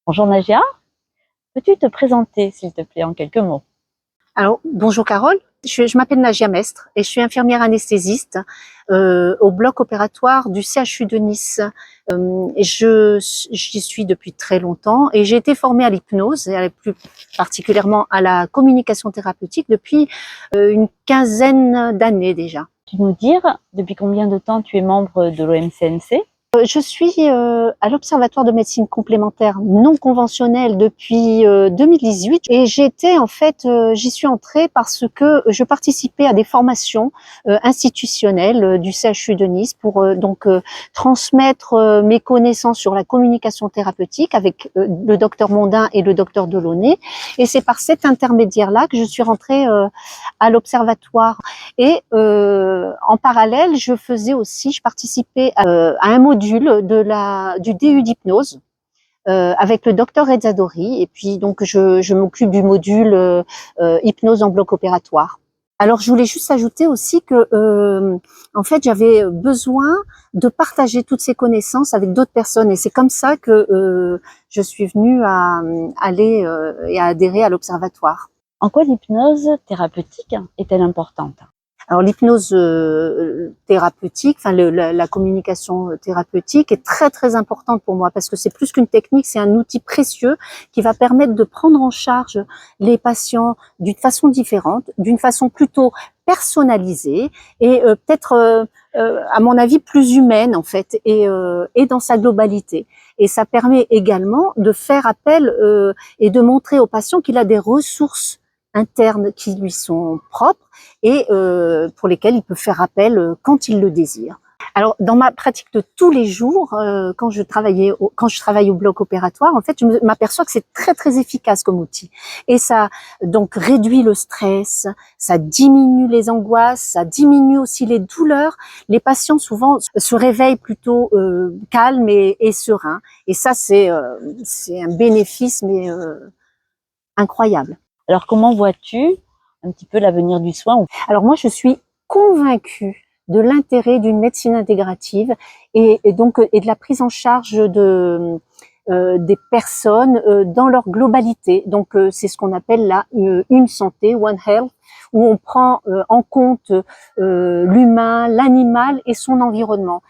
Bonjour Nagia, peux-tu te présenter s'il te plaît en quelques mots? Alors, bonjour Carole, je m'appelle Nagia Mestre et je suis infirmière anesthésiste au bloc opératoire du CHU de Nice. J'y suis depuis très longtemps et j'ai été formée à l'hypnose, et plus particulièrement à la communication thérapeutique depuis une quinzaine d'années déjà. Peux-tu nous dire depuis combien de temps tu es membre de l'OMCNC? Je suis à l'Observatoire de médecine complémentaire non conventionnelle depuis 2018 et j'y suis entrée parce que je participais à des formations institutionnelles du CHU de Nice pour transmettre mes connaissances sur la communication thérapeutique avec le docteur Mondin et le docteur Delaunay. Et c'est par cet intermédiaire-là que je suis rentrée à l'Observatoire. Et en parallèle, je participais à un module du DU d'hypnose avec le docteur Rezzadori, et puis donc je m'occupe du module hypnose en bloc opératoire. Alors je voulais juste ajouter aussi que en fait j'avais besoin de partager toutes ces connaissances avec d'autres personnes, et c'est comme ça que je suis venue à aller et à adhérer à l'Observatoire. En quoi l'hypnose thérapeutique est-elle importante? Alors l'hypnose thérapeutique, enfin la communication thérapeutique est très très importante pour moi parce que c'est plus qu'une technique, c'est un outil précieux qui va permettre de prendre en charge les patients d'une façon différente, d'une façon plutôt personnalisée et peut-être à mon avis plus humaine en fait, et dans sa globalité. Et ça permet également de faire appel et de montrer au patient qu'il a des ressources internes qui lui sont propres et pour lesquelles il peut faire appel quand il le désire. Alors, dans ma pratique de tous les jours, quand je travaille au bloc opératoire, en fait, je m'aperçois que c'est très très efficace comme outil. Et ça donc réduit le stress, ça diminue les angoisses, ça diminue aussi les douleurs. Les patients souvent se réveillent plutôt calmes et sereins. Et ça, c'est un bénéfice mais incroyable. Alors comment vois-tu un petit peu l'avenir du soin? Alors moi, je suis convaincue de l'intérêt d'une médecine intégrative et de la prise en charge des personnes dans leur globalité. Donc c'est ce qu'on appelle là une santé, One Health, où on prend en compte l'humain, l'animal et son environnement.